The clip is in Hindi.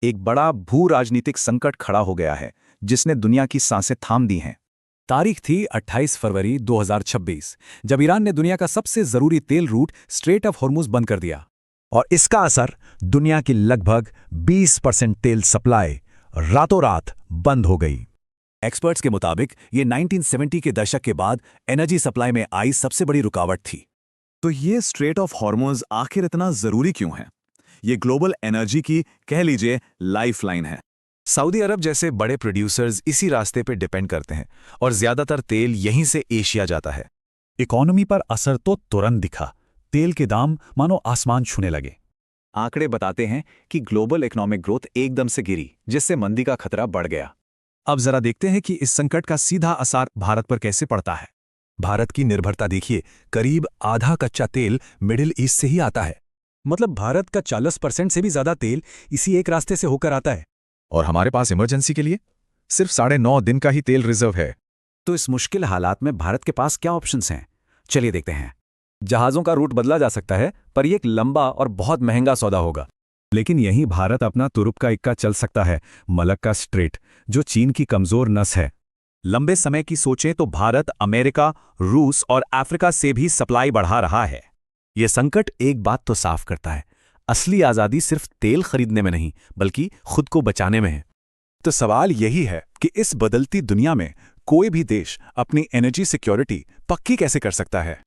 एक बड़ा भू राजनीतिक संकट खड़ा हो गया है जिसने दुनिया की सांसें थाम दी हैं। तारीख थी 28 फरवरी 2026, जब ईरान ने दुनिया का सबसे जरूरी तेल रूट स्ट्रेट ऑफ हॉर्मुज बंद कर दिया। और इसका असर दुनिया की लगभग 20% तेल सप्लाई रातों रात बंद हो गई। एक्सपर्ट्स के मुताबिक ये 1970 के दशक के बाद एनर्जी सप्लाई में आई सबसे बड़ी रुकावट थी। तो ये स्ट्रेट ऑफ हॉर्मुज आखिर इतना जरूरी क्यों है? ये ग्लोबल एनर्जी की कह लीजिए लाइफलाइन है। सऊदी अरब जैसे बड़े प्रोड्यूसर्स इसी रास्ते पर डिपेंड करते हैं और ज्यादातर तेल यहीं से एशिया जाता है। इकोनॉमी पर असर तो तुरंत दिखा। तेल के दाम मानो आसमान छूने लगे। आंकड़े बताते हैं कि ग्लोबल इकोनॉमिक ग्रोथ एकदम से गिरी, जिससे मंदी का खतरा बढ़ गया। अब जरा देखते हैं कि इस संकट का सीधा असर भारत पर कैसे पड़ता है। भारत की निर्भरता देखिए, करीब आधा कच्चा तेल मिडिल ईस्ट से ही आता है। मतलब भारत का 40% से भी ज्यादा तेल इसी एक रास्ते से होकर आता है। और हमारे पास इमरजेंसी के लिए सिर्फ 9.5 दिन का ही तेल रिजर्व है। तो इस मुश्किल हालात में भारत के पास क्या ऑप्शंस हैं? चलिए देखते हैं। जहाज़ों का रूट बदला जा सकता है, पर यह एक लंबा और बहुत महंगा सौदा होगा। लेकिन यहीं भारत अपना तुरुप का इक्का चल सकता है, मलक्का स्ट्रेट, जो चीन की कमजोर नस है। लंबे समय की सोचें तो भारत अमेरिका, रूस और अफ्रीका से भी सप्लाई बढ़ा रहा है। यह संकट एक बात तो साफ करता है, असली आज़ादी सिर्फ तेल खरीदने में नहीं, बल्कि खुद को बचाने में है। तो सवाल यही है कि इस बदलती दुनिया में कोई भी देश अपनी एनर्जी सिक्योरिटी पक्की कैसे कर सकता है।